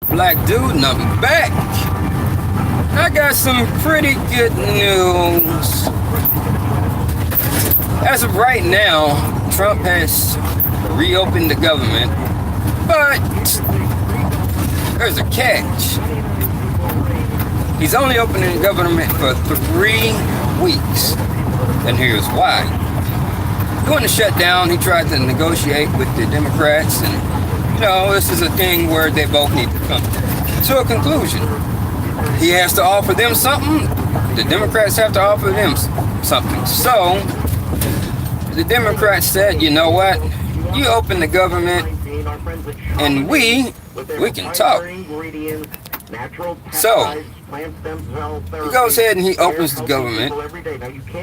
Black dude, and I'm back. I got some pretty good news. As of right now, Trump has reopened the government, but there's a catch. He's only opening the government for 3 weeks, and here's why. During the shutdown, he tried to negotiate with the Democrats, and this is a thing where they both need to come to a conclusion. He has to offer them something. The Democrats have to offer them something. So, the Democrats said, you know what? You open the government, and we can talk. So, he goes ahead and he opens the government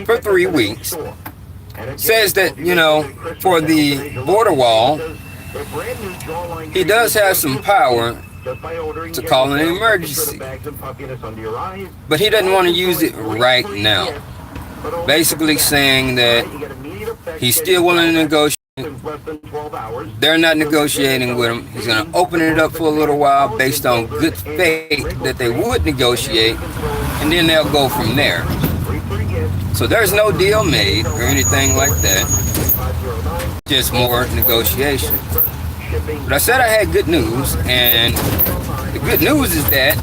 for 3 weeks. Says that, for the border wall, he does have some power to call an emergency, but he doesn't want to use it right now. Basically saying that he's still willing to negotiate. They're not negotiating with him. He's going to open it up for a little while based on good faith that they would negotiate, and then they'll go from there. So there's no deal made or anything like that. Just more negotiation. But I said I had good news, and the good news is that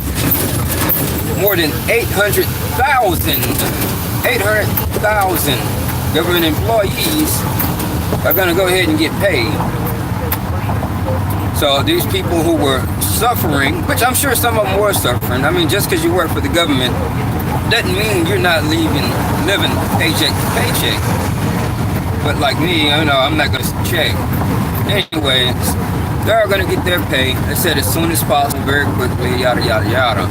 more than 800,000 government employees are going to go ahead and get paid. So these people who were suffering, which I'm sure some of them were suffering. I mean, just because you work for the government doesn't mean you're not living paycheck to paycheck. But like me, I'm not going to check. Anyways, they're going to get their pay. They said as soon as possible, very quickly, yada, yada, yada.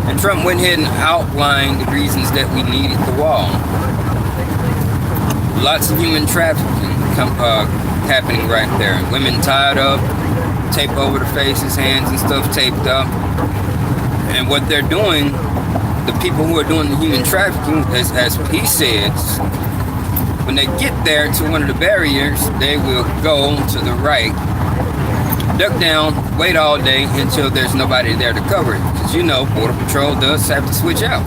And Trump went ahead and outlined the reasons that we needed the wall. Lots of human trafficking happening right there. Women tied up, tape over the faces, hands and stuff taped up. And what they're doing, the people who are doing the human trafficking, as he says, when they get there to one of the barriers, they will go to the right, duck down, wait all day until there's nobody there to cover it. Because Border Patrol does have to switch out.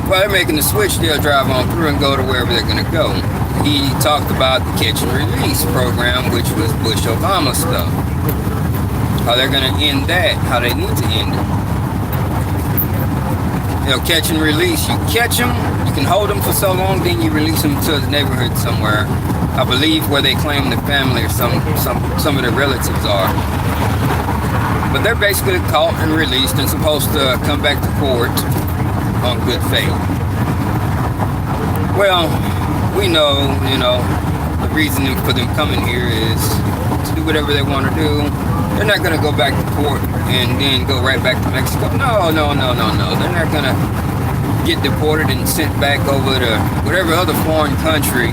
While they're making the switch, they'll drive on through and go to wherever they're going to go. He talked about the catch and release program, which was Bush Obama stuff. How they're going to end that, how they need to end it. Catch and release. You catch them, you can hold them for so long, then you release them to the neighborhood somewhere. I believe where they claim the family or some of their relatives are. But they're basically caught and released and supposed to come back to court on good faith. Well, we know, the reasoning for them coming here is to do whatever they want to do. They're not going to go back to court and then go right back to Mexico. No. They're not going to get deported and sent back over to whatever other foreign country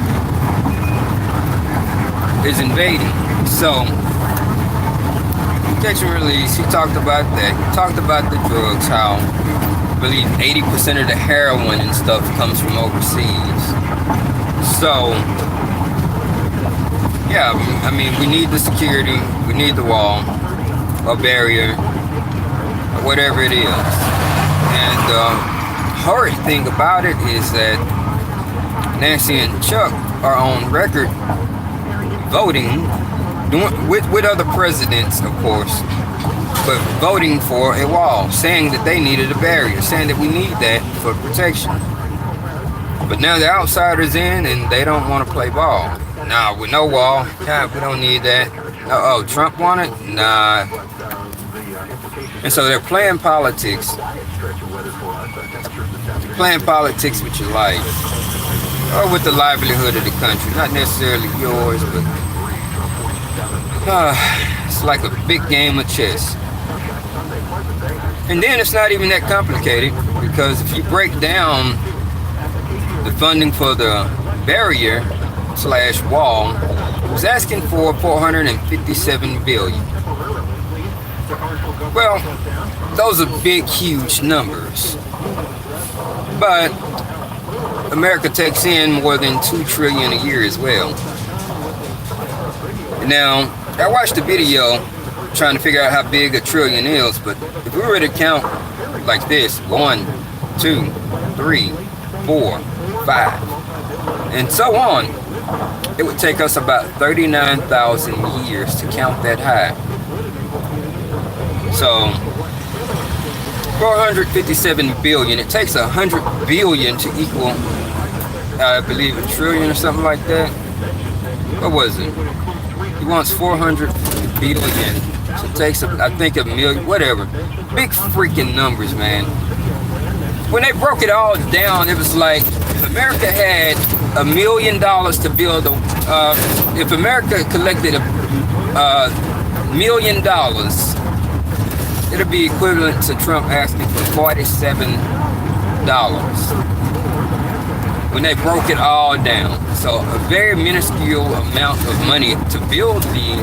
is invading. So, catch and release, he talked about that. He talked about the drugs, how I believe 80% of the heroin and stuff comes from overseas. So, yeah, I mean, we need the security, we need the wall, a barrier, whatever it is. And the horrid thing about it is that Nancy and Chuck are on record voting, with other presidents, of course, but voting for a wall, saying that they needed a barrier, saying that we need that for protection. But now the outsiders in and they don't want to play ball. Nah, with no wall, we don't need that. Oh, Trump want it? Nah. And so they're playing politics. Playing politics with your life. Or with the livelihood of the country. Not necessarily yours, but it's like a big game of chess. And then it's not even that complicated, because if you break down the funding for the barrier / wall, it was asking for $457 billion. Well, those are big, huge numbers. But America takes in more than $2 trillion a year as well. Now, I watched a video trying to figure out how big a trillion is, but if we were to count like this, 1, 2, 3, 4, 5, and so on, it would take us about 39,000 years to count that high. So 457 billion. It takes 100 billion to equal, I believe, a trillion or something like that. What was it? He wants 400 billion. So it takes, I think, a million, whatever. Big freaking numbers, man. When they broke it all down, it was like if America had $1 million to build if America collected $1 million, it'll be equivalent to Trump asking for $47 when they broke it all down. So a very minuscule amount of money to build the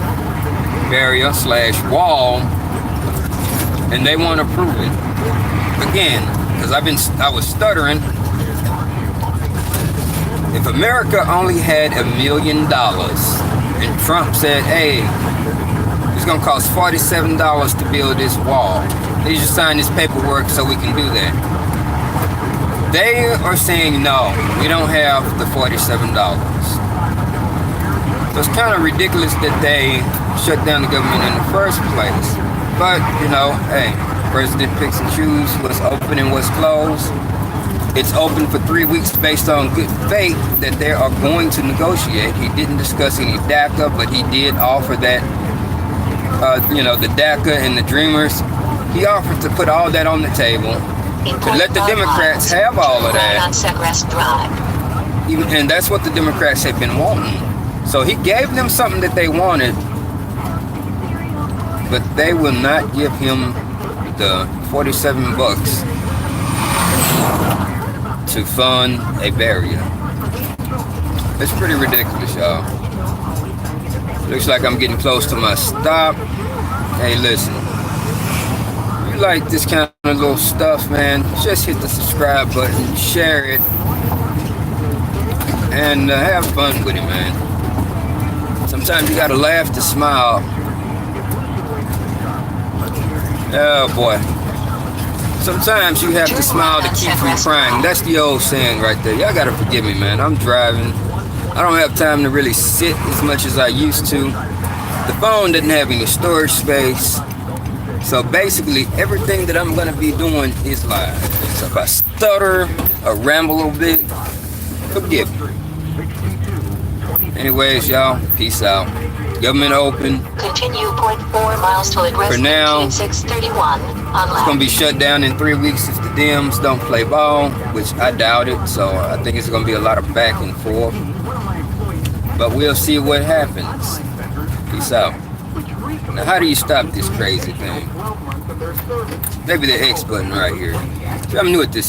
barrier/wall, and they want to prove it again, because I was stuttering. If America only had $1 million and Trump said, hey, it's gonna cost $47 to build this wall, please just sign this paperwork so we can do that. They are saying no, we don't have the $47. So it's kind of ridiculous that they shut down the government in the first place. But, you know, hey, president picks and chooses what's open and what's closed. It's open for 3 weeks based on good faith that they are going to negotiate. He didn't discuss any DACA, but he did offer that, the DACA and the Dreamers. He offered to put all that on the table, to let the Democrats have all of that. And that's what the Democrats have been wanting. So he gave them something that they wanted, but they will not give him the $47 to fund a barrier. It's pretty ridiculous, y'all. Looks like I'm getting close to my stop. Hey, listen. If you like this kind of little stuff, man, just hit the subscribe button, share it, and have fun with it, man. Sometimes you gotta laugh to smile. Oh boy. Sometimes you have to smile to keep from crying. That's the old saying right there. Y'all gotta forgive me, man. I'm driving. I don't have time to really sit as much as I used to. The phone doesn't have any storage space. So basically, everything that I'm gonna be doing is live. So if I stutter or ramble a little bit, forgive me. Anyways, y'all, peace out. Government open. Continue 0.4 miles to address for now. 631 on It's gonna be shut down in 3 weeks if the Dems don't play ball, which I doubt it. So I think it's gonna be a lot of back and forth. But we'll see what happens. Peace out. Now, how do you stop this crazy thing? Maybe the X button right here. I'm new at this.